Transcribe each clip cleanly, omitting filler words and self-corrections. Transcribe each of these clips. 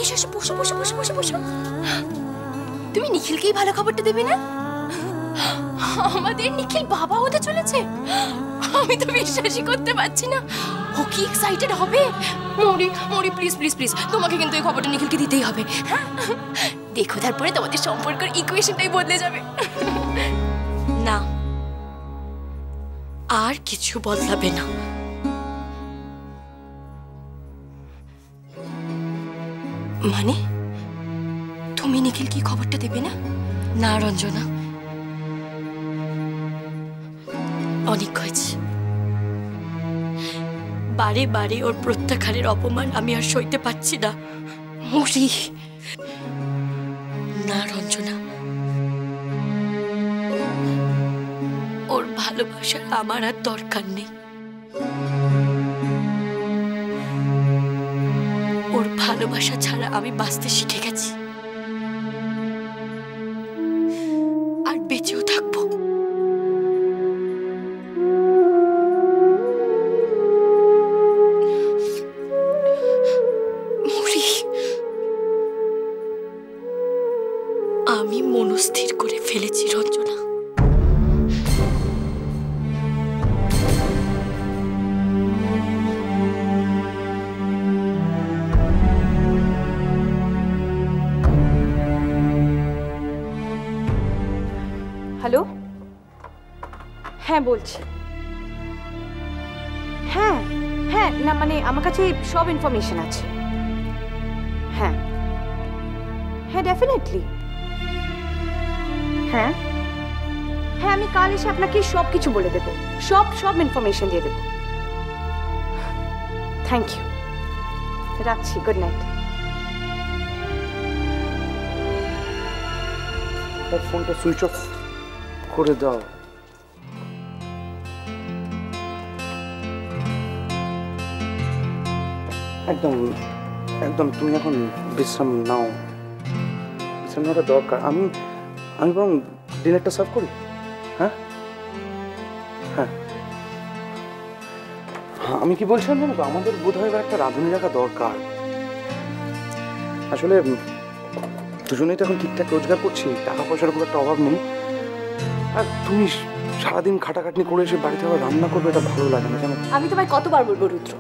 এসো এসো, বসো বসো বসো বসো বসো। তুমি নিখিলকেই ভালো খবরটা দেবে না? আমাদের নিখিল বাবা হতে চলেছে। আমি তো বিশ্বাসই করতে পারছি না। ও কি এক্সাইটেড হবে। মৌরি মৌরি প্লিজ প্লিজ প্লিজ, তোমাকে কিন্তু এই খবরটা নিখিলকে দিতেই হবে। হ্যাঁ দেখো, তারপরে তোমাদের সম্পর্কের ইকুয়েশনটাই বদলে যাবে। না, আর কিছু বদলাবে না। মানে তুমি নিখিল কি খবরটা দেবে না? না রঞ্জনা, অনেক হয়েছে। বারে বারে ওর প্রত্যাখ্যানের অপমান আমি আর সইতে পারছি না। মৌরি না রঞ্জনা, ওর ভালোবাসার আমার আর দরকার নেই। ওর ভালোবাসা ছাড়া আমি বাঁচতে শিখে গেছি, আর বেঁচেও থাকবো। আমি মনস্থির করে ফেলেছি রঞ্জনা। হ্যালো, হ্যাঁ বলছি। হ্যাঁ হ্যাঁ, না মানে আমার কাছে সব ইনফরমেশন আছে। হ্যাঁ হ্যাঁ ডেফিনেটলি। হ্যাঁ হ্যাঁ, আমি কাল এসে আপনাকে সব কিছু বলে দেবো, সব ইনফরমেশন দিয়ে দেবো। থ্যাংক ইউ, রাখছি। Good night. ফোনটা সুইচ অফ করে দাও। একদম একদম তুমি এখন বিশ্রাম নাও, বিশ্রাম নেওয়াটা দরকার। আমি বরং ডিনারটা সার্ভ করি। হ্যাঁ হ্যাঁ হ্যাঁ, আমি কি বলছিলাম জানো তো, আমাদের বোধহয় এবার একটা রাঁধুনি রাখা দরকার। আসলে দুজনেই তো এখন ঠিকঠাক রোজগার করছি, টাকা পয়সার খুব একটা অভাব নেই। আর তুমি সারাদিন খাটাখাটনি করে এসে বাড়িতে আবার রান্না করবে, এটা ভালো লাগে না জানো। আমি তোমায় কতবার বলবো রুদ্র,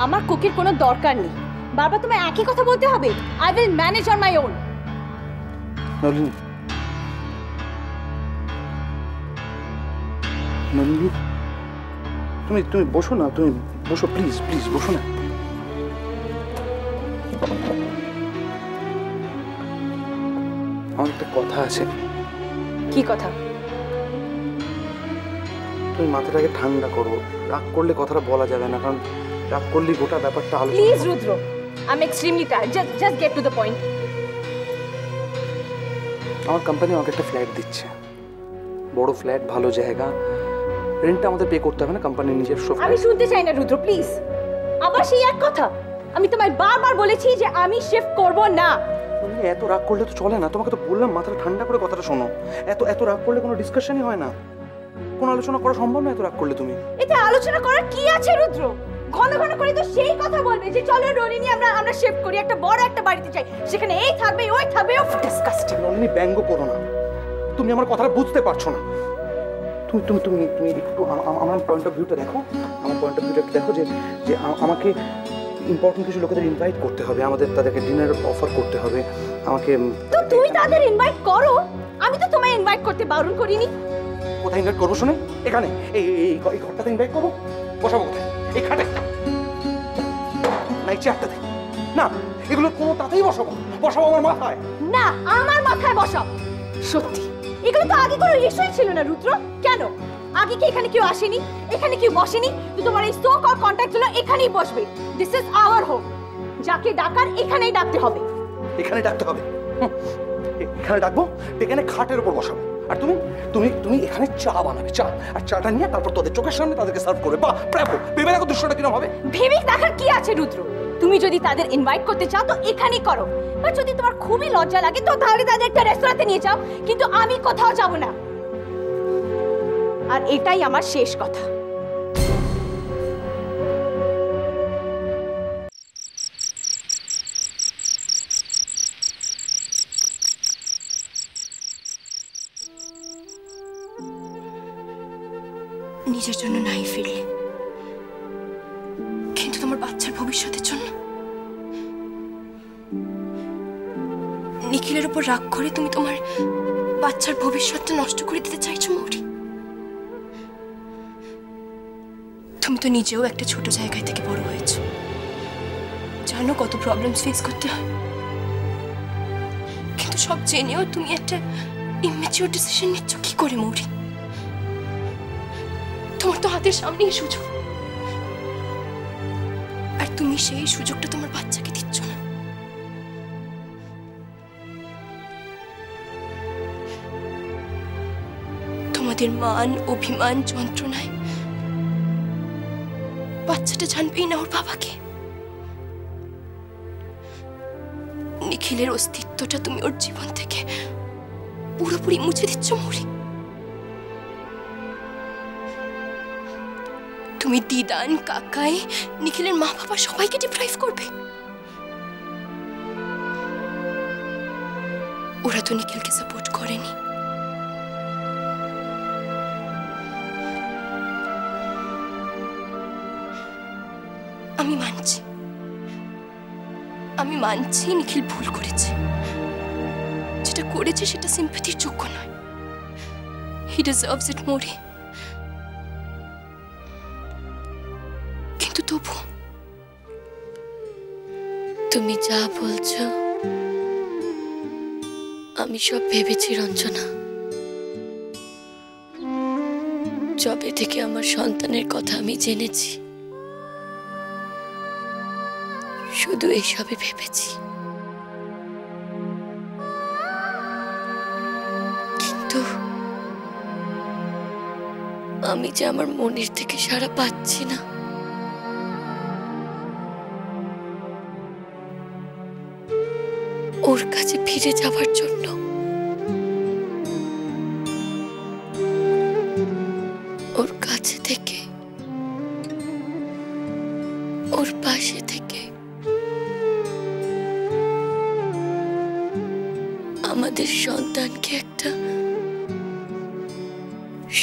আমার কুকির কোনো দরকার নেই। বারবার তোমায় একই কথা বলতে হবে। I will manage on my own. Nalini, Nalini তুমি বসো না, তুমি বসো প্লিজ প্লিজ, বসো না। আমার একটা কথা আছে। কি কথা? তুমি মাথাটাকে ঠান্ডা করো, রাগ করলে কথাটা বলা যাবে না, কারণ রাগ করলে গোটা ব্যাপারটা আলোচনা। Please Rudra, I am extremely tired, just get to the point. আমার কোম্পানি আমাকে একটা ফ্ল্যাট দিচ্ছে, বড় ফ্ল্যাট, ভালো জায়গা। রেন্টটা আমাদের পে করতে হবে না, কোম্পানির নিজস্ব ফ্ল্যাট। আমি শুনতে চাই না রুদ্র, প্লিজ। আবার সেই এক কথা, আমি তোমায় বারবার বলেছি যে আমি শিফট করব না। এত রাগ করলে তো চলে না, তোমাকে তো বললাম মাথাটা ঠান্ডা করে কথাটা শোনো। এত রাগ করলে কোনো ডিসকাশনই হয় না, কোনো আলোচনা করা সম্ভব না। এত রাগ করলে তুমি, এতে আলোচনা করার কি আছে রুদ্র? ঘন ঘন করে তো সেই কথা বলবে যে চলো নলিনী আমরা শিফট করি, একটা বড় একটা বাড়িতে চাই, সেখানে এই থাকবে ওই থাকবে। ডিসকাস্টিং। নলিনী, ব্যঙ্গ করো না, তুমি আমার কথাটা বুঝতে পারছো না। তুমি তুমি তুমি তুমি একটু আমার পয়েন্ট অফ ভিউটা দেখো, আমার পয়েন্ট অফ ভিউটা একটু দেখো যে যে আমাকে ইম্পর্টেন্ট কিছু লোকেদের ইনভাইট করতে হবে, তাদেরকে ডিনার অফার করতে হবে আমাকে। তো তুমি তাদের ইনভাইট করো, আমি তো তোমায় ইনভাইট করতে বারণ করিনি। কোথায় ইনভাইট করবো শুনে? এখানে এই ঘরটাতে ইনভাইট করবো? বসাবো কোথায়? এই খাটে না এই চেয়ারটাতে? না, এগুলো কোনোটাতেই বসাবো আমার মাথায় না, আমার মাথায় বসাও। সত্যি এগুলো তো আগে কোনো ইস্যুই ছিল না রুদ্র। কেন আগে কি এখানে কেউ আসেনি, এখানে কেউ বসেনি? তো তোমার এই সো কল কন্ট্যাক্ট গুলো এখানেই বসবে। দিস ইজ আওয়ার হোম, যাকে ডাকার এখানেই ডাকতে হবে। এখানে ডাকতে হবে? এখানে ডাকবো, এখানে খাটের উপর বসাবো, আর তুমি তুমি তুমি এখানে চা বানাবে, চা, আর চাটা নিয়ে তারপর তোদের চোখের সামনে তাদেরকে সার্ভ করবে। বাহ, ব্রাভো! ভেবে দেখো দৃশ্যটা কিরকম হবে। ভেবে দেখার কি আছে রুদ্র? তুমি যদি তাদের ইনভাইট করতে চাও তো এখানেই করো, আর যদি তোমার খুবই লজ্জা লাগে তো তাহলে তাদের একটা রেস্তোরাঁতে নিয়ে যাও, কিন্তু আমি কোথাও যাব না। আর এটাই আমার শেষ কথা। নিজের জন্য নাই ফিরলে, কিন্তু তোমার বাচ্চার ভবিষ্যতের জন্য নিখিলের উপর রাগ করে তুমি তোমার বাচ্চার ভবিষ্যৎটা নষ্ট করে দিতে চাইছো মৌরি। তুমি তো নিজেও একটা ছোট জায়গায় থেকে বড় হয়েছো, জানো কত প্রবলেমস ফেস করতে হয়, কিন্তু সব জেনেও তুমি একটা ইম্যাচিওর ডিসিশন নিচ্ছ কি করে মৌরি? তোমার তো হাতের সামনেই সুযোগ, আর তুমি সেই সুযোগটা তোমার বাচ্চাকে দিচ্ছ না। তোমাদের মান অভিমান যন্ত্রণায় বাচ্চাটা জানবেই না ওর বাবাকে। নিখিলের অস্তিত্বটা তুমি ওর জীবন থেকে পুরোপুরি মুছে দিচ্ছ মৌরি। তুমি দিদান কাকাই নিখিলের মা বাবা সবাইকে ডিপ্রাইভ করবে। ওরা তো নিখিলকে সাপোর্ট করেনি, আমি মানছি নিখিল ভুল করেছে, যেটা করেছে সেটা সিম্প্যাথির যোগ্য নয়। হি ডিজার্ভস ইট মৌরি, কিন্তু তবু তুমি যা বলছো আমি সব ভেবেছি রঞ্জনা। যবে থেকে আমার সন্তানের কথা আমি জেনেছি শুধু এইসবই ভেবেছি, কিন্তু আমি যে আমার মনের থেকে সাড়া পাচ্ছি না। ওর কাছে ফিরে যাওয়ার জন্য ওর কাছে থেকে ওর পাশে থেকে আমাদের সন্তানকে একটা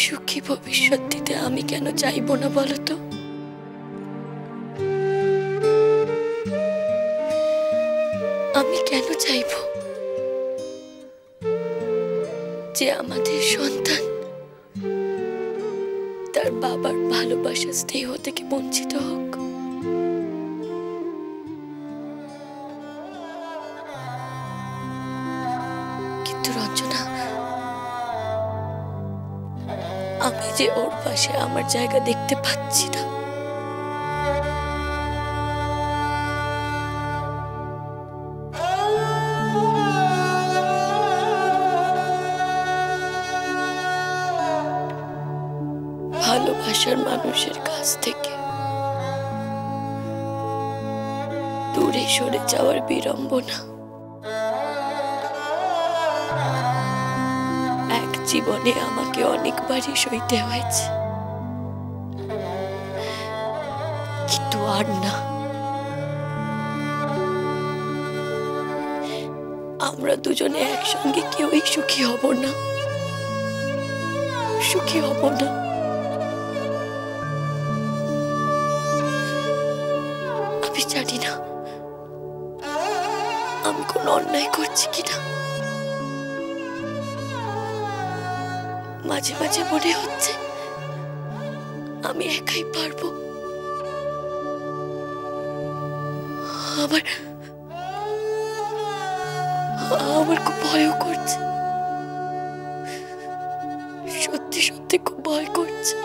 সুখী ভবিষ্যৎ দিতে আমি কেন চাইবো না বলো তো? আমি কেন চাইব যে আমাদের সন্তান তার বাবার ভালোবাসা স্নেহ থেকে বঞ্চিত হোক? কিন্তু রঞ্জনা, আমি যে ওর পাশে আমার জায়গা দেখতে পাচ্ছি না। ভালোবাসার মানুষের কাছ থেকে দূরে সরে যাওয়ার বিড়ম্বনা এক জীবনে আমাকে অনেকবারই সইতে হয়েছে, কিন্তু আর না। আমরা দুজনে একসঙ্গে কেউই সুখী হব না, সুখী হব না। আমি জানি না আমি কোন অন্যায় করছি কিনা। মাঝে মাঝে মনে হচ্ছে আমি একাই পারবো। আমার খুব ভয়ও করছে, সত্যি সত্যি খুব ভয় করছে।